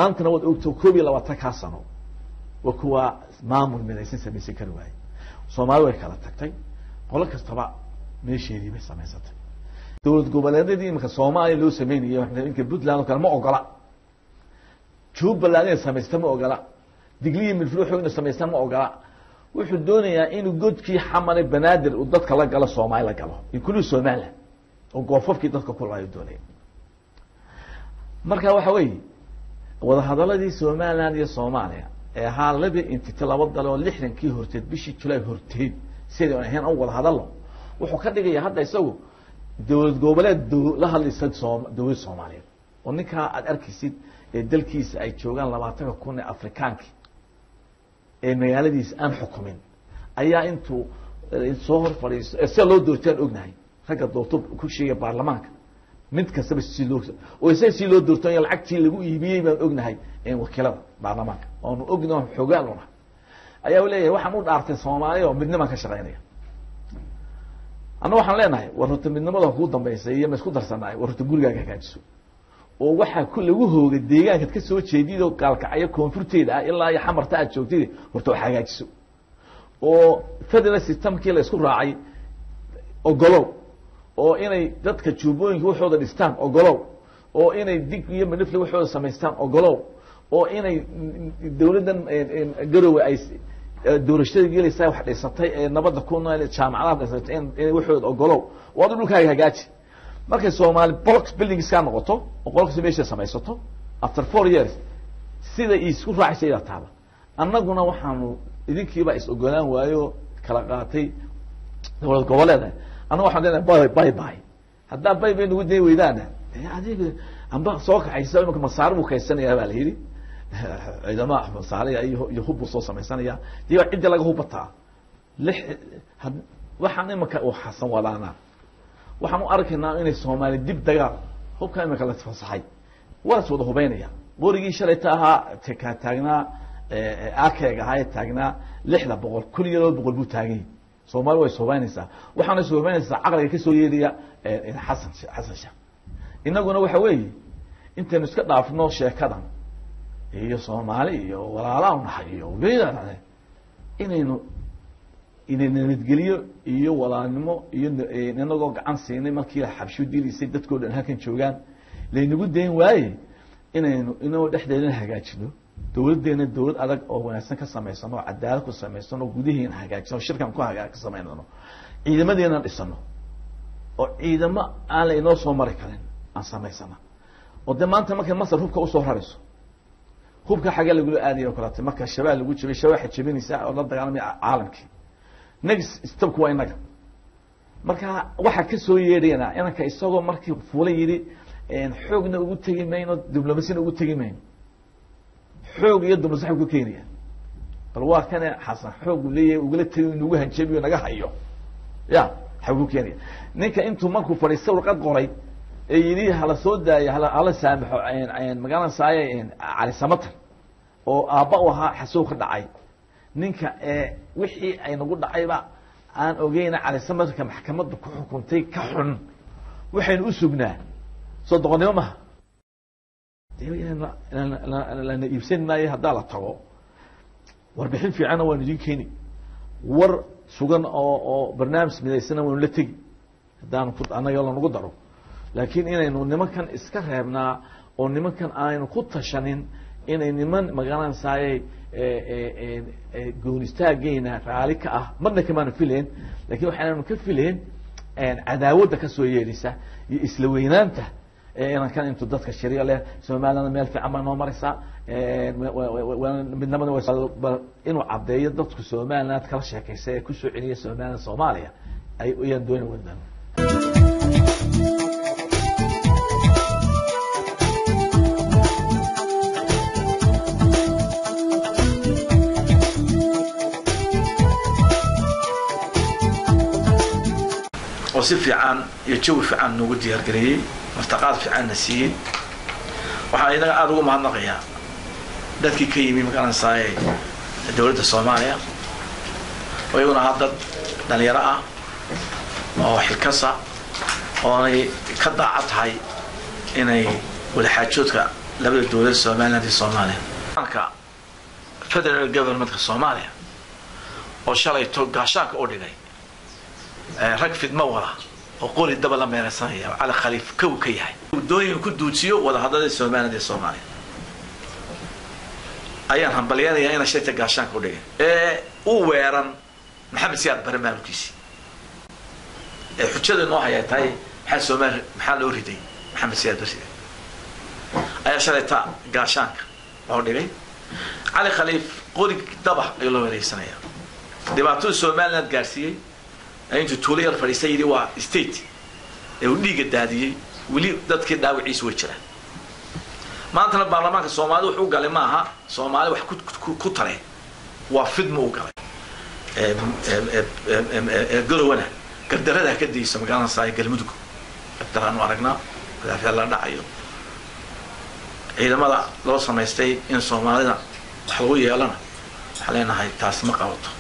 maantana wad ogto koob iyo 20 sano waa kuwa maamul midaysan sameeyay kar waay Soomaali way kala tagtay qolo kastaba meesheedii bay samaysatay dawlad goboleedyadii marka Soomaaliya loo sameeyay waxna inka Puntland kale ma ogola Jubbaland samaystay ma ogola Digliye milfruuxu samaystay ma ogola wuxuu doonayaa inuu godkii xamar banaadir uu dadka la galo Soomaaliya la galo in kullu Soomaaliya oo goofafkii dadka ku laayo doonay marka waxa weey wada hadaladii Soomaaliland iyo Soomaaliya ee haaladii inta laba dal oo 60kii horteed bishii July horteed sidoo ahaan oo wada hadalo wuxuu ka dhigay hadda isagu dawlad goboleed la hadlaysa dawlad Soomaaliya oo ninka aad arkaysid ee dalkiisa ay joogan 20,000 Afrikaanki ee magaaladiisa aan xukumin ayaa intuu soo hor fadhiisto si loo doortaan ognahay ragga doorto ku sheegay baarlamaanka mid kastaba si loo oo si loo doorto in lacagtii lagu iibiyay baan ognahay in wakiilada baarlamaanka oo ognahay xogaan loo ayaa leeyahay waxaan u dhaartay Soomaaliya oo midnimo ka shaqeynaya ana waxaan leenahay warta midnimada ku dambeysay iyo ma isku darsanay warta gurigaaga hagaajiso oo waxa ku lagu hoogay deegaanka ka soo jeedido gaalkacyo koonfurteeda ilaa ay xamarta aad joogtay horta wax hagaajiso oo federal systemkii la isku raacay ogolow oo inay dadka juubooyinka waxooda dhistaan ogolow oo inay dig iyo manifle waxooda sameystaan ogolow oo inay dawladdan garowe ay doorashada gelaysaa wax dhisatay ee nabadda ku nool jaamacadaha dhisatay in waxooda ogolow waa dhulkaaga hagaaji markay Soomaali blocks buildings ka noqoto oo qolka meesha samaysato after 4 years sida isku raacisay taaba annaguna waxaanu idinkiiba is ogolaan waayo kala qaatay dawlad goboleeda ana waxaan leenahay bye hadda bye nagu day weydaan adiga amba soo kaxaysa marka masaar uu kaysanaya baa la yiri ciidamada Soomaaliya iyo hub soo samaysanaya diiba cid laga hubataa waxaan imaka oo xasan walaana waxaan u arkaynaa inay Soomaali dib dagaal hubka imaka la fasaxay waa soo hubaynaya qorigii shalayta ahaa ka taagnaa akeega hay taagnaa 600 kun iyo 200 buu taagay Soomaali way soobaynaysaa waxaana soobaynaysaa aqalka ka soo yeedaya xasan shah inaguna waxa weeye inta iska dhaafno sheekadan iyo Soomaali iyo walaalaha nahay iyo weeyaan inaynu nabadgeliyo iyo walaalnimo iyo inagoo gacan siinay markii la xabshu dilisay dadkoo dhan halkan joogan leenugu deyn waaye inaynu dhexdeedana hagaajino dawladeena dawlad adag oo wanaagsan ka sameysano cadaalad ku sameysano gudaheena hagaajino shirkan ku hagaajino sameeyno ciidamadeena dhisano oo ciidamo aan inoo soo mari karin aan sameysana oo maanta markay Masar hubka u soo rarayso hubka xaga lagu aadiyo kalaatay marka shabaab lagu jibay shabaab jibinaysa oo la dagaalamay caalamkii next step waa inaga marka waxa ka soo yeedhayna inanka isagoo markii fuulay yiri xoogna ugu tagi mayno diblomaasiyada ugu tagi mayno xoog iyo diblomaasiyada ku keenaya bal waa kana xasan xoog leeyahay ugu la tagi inuu hanjabiyo naga hayo ya xoog ku keenaya ninka intuu markuu fariisto warqad qoray ee yiri hala soo daayay hala saamaxo magaalada saayay cali samatan oo aabba u ahaa xasuuq dhacay ninka wixii ay nagu dhacayba aan ogeeyna cali samatanka maxkamadda ku xukuntay ka xun waxaynu u sugnaa soo doqonnimo ma la iibsanaayo hadda la tago warbixin fiican oo idin keeni war sugan oo barnaamij midaysan oo la tagi hadaan ku anaga la nagu daro laakiin inaynu nimankan iska reebnaa oo nimankan aynu ku tashanin inay niman magaalan saayay goonistaagayna raali ka ah marna kama fileen laakiin waxaanu ka fileen cadaawada ka soo yeelisa iyo isla weynaanta inaan intu dadka shariica leh Soomaaliland meel fiican ma noo maraysa midnimada waa inuu cadeeyo dadku Soomaaliland kala sheekaysay ku soo celiya Soomaaliya ay u yaan doonayaan waddan وصف عن يجوي في عن نوجد يرجعي مرتقات في عن نسيين وحنا أروق مع النقيا ذاتك كيمي مكان صاي الدولة الصومالية ويقول هذا دنيرة أو حكسة أو كذا عطهاي إني والحاجات لبدا الدولة الصومالية دي الصومالية federal government الصومالية وشالي توقعشاك أوديغاي ركفت مورا وقول الدبل لما يرسانيا على خليف كوكيهاي ودوي كدو تسيو ولا هذا الصومالية دي الصومالية أيان هم بليان يا أنا شيء توقعشاك أوديغاي وويران محمد سياد برنامج كيسي حجة النوع هي تاي محل سومال محل أوريدي محمد سياد برسي أي شالي تا قاشانك أوديغاي على خليف قولي دبح يلو رئيسنا دبعتو سومالنا جارسية أنتو تولي الفريسية دي وا ستيت ودي قد هذه ولي ضد كده وعيس وجهه ما أنت البرلمان الصومالي وحقوق على معها صومالي وحكوت كتره وفد موقع قرونا قدر هذا كده يسمى كان صاير قلمدك قدر أنو عرقنا كذا في الله دعيو إذا ما لو سمعتي إن صومالي حلوية لنا حلينا هاي تاسمة قوته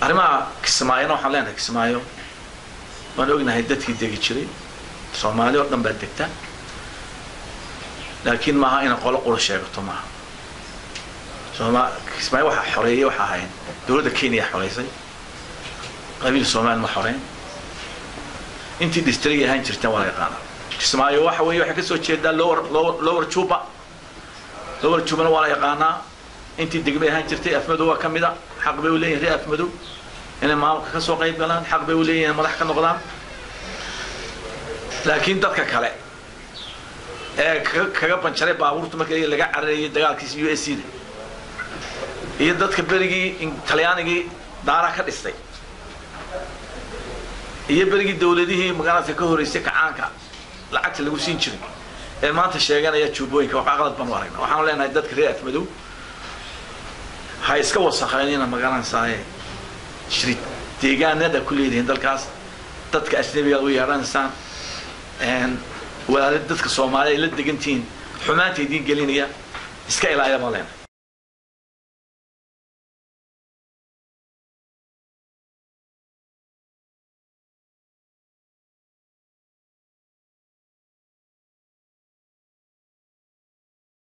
أرما كسمايو حلينا كسمايو ما نقولنا هيدتك يدقي شري صومالي وقدم بدكتا لكن ما هاي نقول قول شيء قطمة كسمايو وح حرية وحاين دولة كينيا حريصي قبيل الصومال محرين أنت دسترية هاي ترتوى ولا يقانا كسمايو وحوي وحكسو شيء ده لور تشوبا لور تشوبا ولا يقانا أنت دقمي هاي ترتي أفمدو وكم ده حق بيولين ري أفمدو أنا ما كسو قيد قلان حق بيولين ما ضحك النقدان لكن دتك كله كذا بنشري بابور تما كذي لقى عرّي دجال كيس يو إس سي هي دتك بريجي إن تليانيجي دارا كريستي هي بريجي الدولة دي هي مقالة تكهر يسك عنك العكس اللي وسين شري ما أنت شيء أنا يتشوبوين كوقعات بنوارنا وحنا لنا دتك ري أفمدو هاي سكوا سخانين مقالة ساي شريت تيجان هذا كل يدين دالكاس دتك أسنبي وياران إنسان ولا دتك الصومالي اللي دقنتين حماتي دين قلينية إسكايل عيا مالين